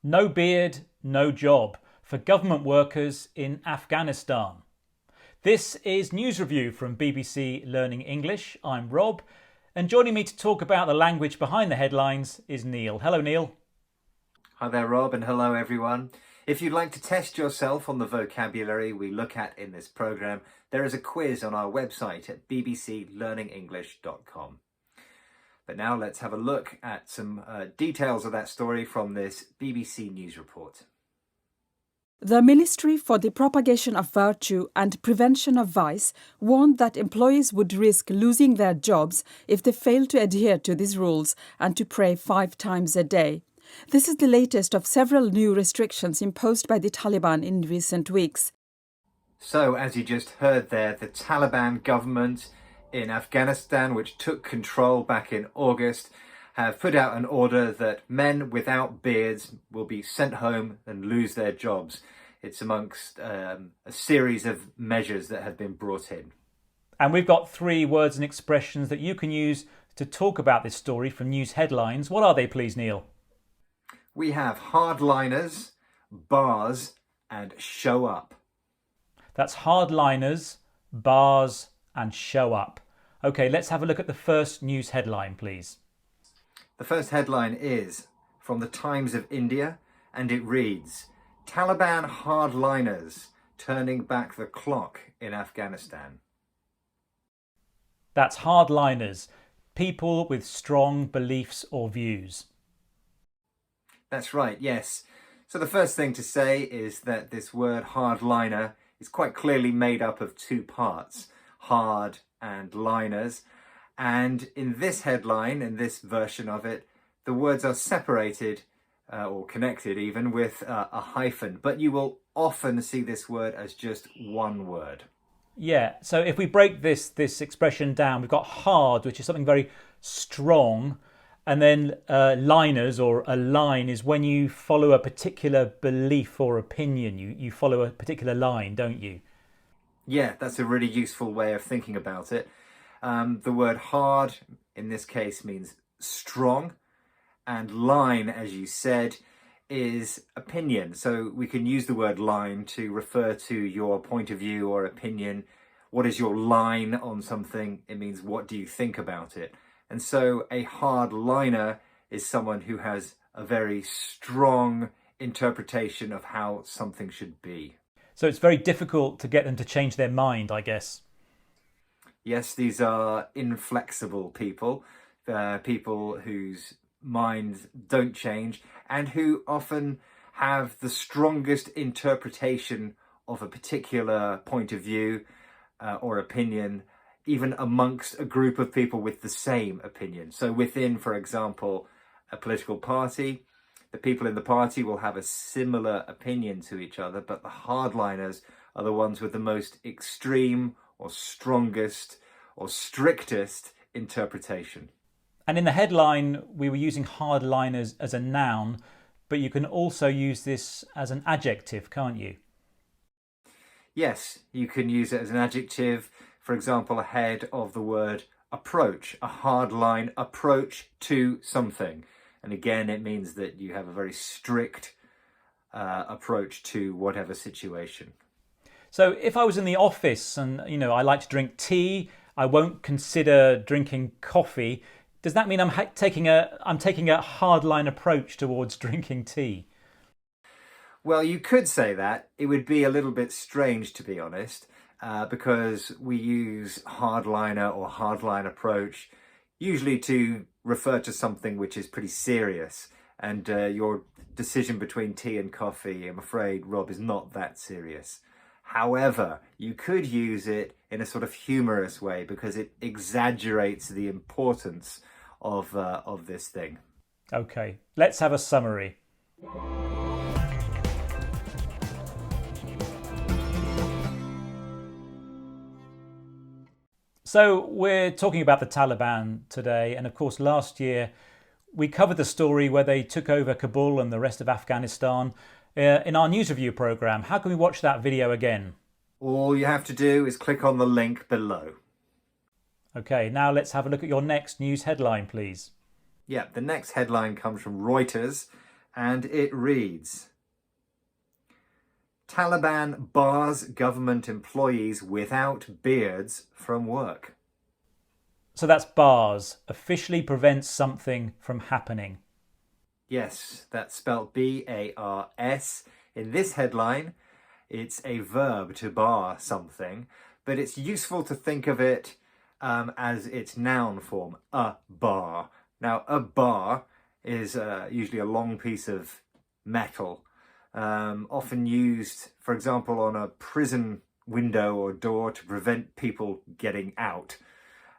No beard, no job for government workers in Afghanistan. This is News Review from BBC Learning English. I'm Rob, and joining me to talk about the language behind the headlines is Neil. Hello, Neil. Hi there, Rob, and hello, everyone. If you'd like to test yourself on the vocabulary we look at in this programme, there is a quiz on our website at bbclearningenglish.com. But now let's have a look at some details of that story from this BBC News report. The Ministry for the Propagation of Virtue and Prevention of Vice warned that employees would risk losing their jobs if they failed to adhere to these rules and to pray 5 times a day. This is the latest of several new restrictions imposed by the Taliban in recent weeks. So, as you just heard there, the Taliban government in Afghanistan, which took control back in August, have put out an order that men without beards will be sent home and lose their jobs. It's amongst a series of measures that have been brought in. And we've got 3 words and expressions that you can use to talk about this story from news headlines. What are they, please, Neil? We have hardliners, bars, and show up. That's hardliners, bars, and show up. Okay, let's have a look at the first news headline, please. The first headline is from the Times of India, and it reads, Taliban hardliners turning back the clock in Afghanistan. That's hardliners, people with strong beliefs or views. That's right, yes. So the first thing to say is that this word hardliner is quite clearly made up of 2 parts, hard and liners. And in this headline, in this version of it, the words are separated or connected even with a hyphen. But you will often see this word as just one word. Yeah, so if we break this expression down, we've got hard, which is something very strong, and then liners or a line is when you follow a particular belief or opinion. You follow a particular line, don't you? Yeah, that's a really useful way of thinking about it. The word hard in this case means strong, and line, as you said, is opinion. So we can use the word line to refer to your point of view or opinion. What is your line on something? It means what do you think about it? And so a hard liner is someone who has a very strong interpretation of how something should be. So it's very difficult to get them to change their mind, I guess. Yes, these are inflexible people, people whose minds don't change and who often have the strongest interpretation of a particular point of view or opinion, even amongst a group of people with the same opinion. So within, for example, a political party, the people in the party will have a similar opinion to each other, but the hardliners are the ones with the most extreme or strongest or strictest interpretation. And in the headline, we were using hardliners as a noun, but you can also use this as an adjective, can't you? Yes, you can use it as an adjective, for example, ahead of the word approach, a hardline approach to something. And again, it means that you have a very strict approach to whatever situation. So if I was in the office and, I like to drink tea, I won't consider drinking coffee. Does that mean I'm taking a hardline approach towards drinking tea? Well, you could say that. It would be a little bit strange, to be honest, because we use hardliner or hardline approach usually to refer to something which is pretty serious. And your decision between tea and coffee, I'm afraid, Rob, is not that serious. However, you could use it in a sort of humorous way because it exaggerates the importance of this thing. Okay, let's have a summary. So we're talking about the Taliban today, and of course last year we covered the story where they took over Kabul and the rest of Afghanistan in our news review programme. How can we watch that video again? All you have to do is click on the link below. Okay, now let's have a look at your next news headline, please. Yeah, the next headline comes from Reuters, and it reads, Taliban bars government employees without beards from work. So that's bars, officially prevents something from happening. Yes, that's spelt B-A-R-S. In this headline, it's a verb to bar something, but it's useful to think of it as its noun form, a bar. Now, a bar is usually a long piece of metal, often used, for example, on a prison window or door to prevent people getting out.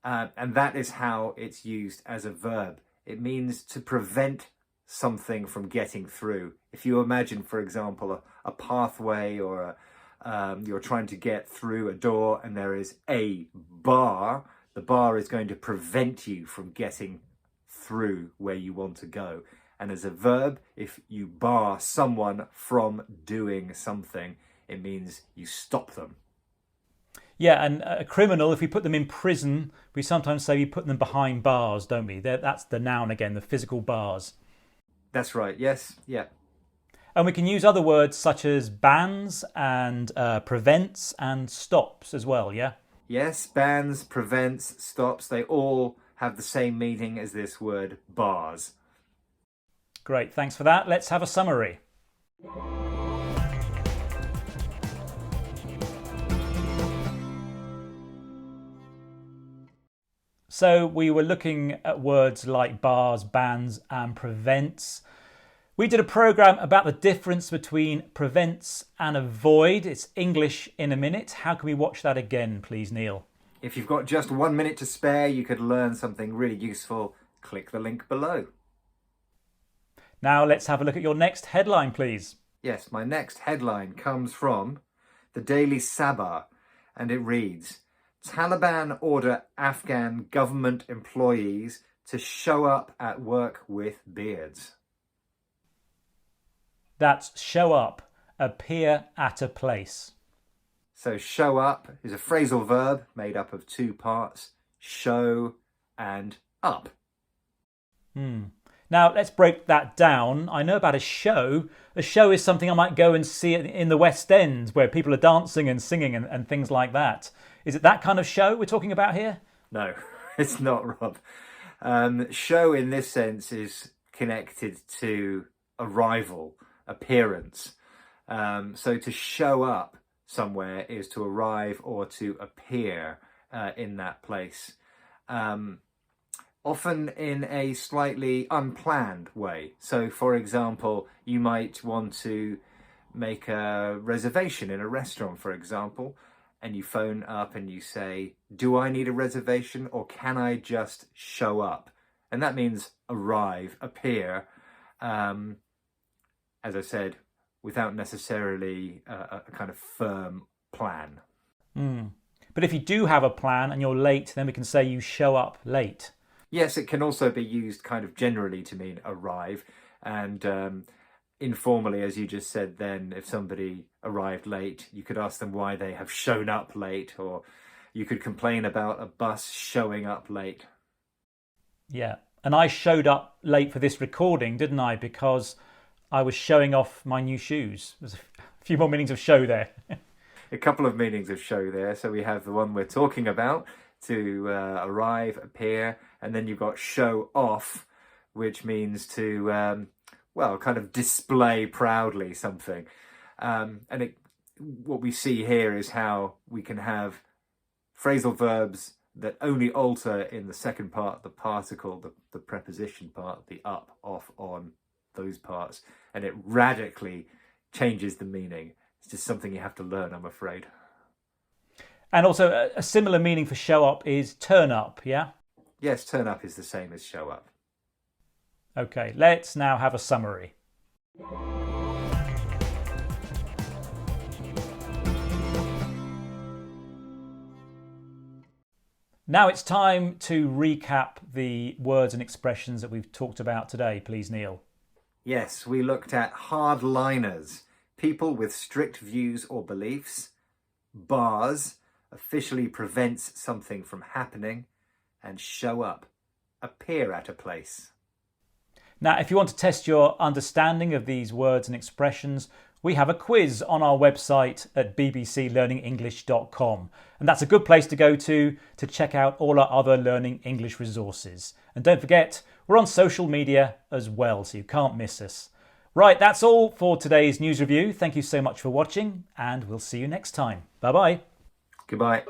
And that is how it's used as a verb. It means to prevent something from getting through. If you imagine, for example, a pathway or you're trying to get through a door and there is a bar, the bar is going to prevent you from getting through where you want to go. And as a verb, if you bar someone from doing something, it means you stop them. Yeah, and a criminal, if we put them in prison, we sometimes say we put them behind bars, don't we? That's the noun again, the physical bars. That's right, yes, yeah. And we can use other words such as bans and prevents and stops as well, yeah? Yes, bans, prevents, stops, they all have the same meaning as this word bars. Great, thanks for that. Let's have a summary. So we were looking at words like bars, bans and prevents. We did a programme about the difference between prevents and avoid. It's English in a minute. How can we watch that again, please, Neil? If you've got just 1 minute to spare, you could learn something really useful. Click the link below. Now let's have a look at your next headline, please. Yes, my next headline comes from the Daily Sabah, and it reads, Taliban order Afghan government employees to show up at work with beards. That's show up, appear at a place. So show up is a phrasal verb made up of two parts, show and up. Now let's break that down. I know about a show. A show is something I might go and see in the West End where people are dancing and singing and things like that. Is it that kind of show we're talking about here? No, it's not, Rob. Show in this sense is connected to arrival, appearance. So to show up somewhere is to arrive or to appear in that place. Often in a slightly unplanned way. So, for example, you might want to make a reservation in a restaurant, for example, and you phone up and you say, do I need a reservation or can I just show up? And that means arrive, appear, as I said, without necessarily a kind of firm plan. But if you do have a plan and you're late, then we can say you show up late. Yes, it can also be used kind of generally to mean arrive, and informally, as you just said then, if somebody arrived late, you could ask them why they have shown up late, or you could complain about a bus showing up late. Yeah, and I showed up late for this recording, didn't I? Because I was showing off my new shoes. There's a few more meanings of show there. A couple of meanings of show there. So we have the one we're talking about, to arrive, appear, and then you've got show off, which means to, kind of display proudly something. What we see here is how we can have phrasal verbs that only alter in the second part, the particle, the preposition part, the up, off, on, those parts, and it radically changes the meaning. It's just something you have to learn, I'm afraid. And also a similar meaning for show up is turn up, yeah? Yes, turn up is the same as show up. Okay, let's now have a summary. Now it's time to recap the words and expressions that we've talked about today, please, Neil. Yes, we looked at hardliners, people with strict views or beliefs, bars, officially prevents something from happening, and show up, appear at a place. Now, if you want to test your understanding of these words and expressions, we have a quiz on our website at bbclearningenglish.com. And that's a good place to go to check out all our other learning English resources. And don't forget, we're on social media as well, so you can't miss us. Right, that's all for today's news review. Thank you so much for watching, and we'll see you next time. Bye-bye. Goodbye.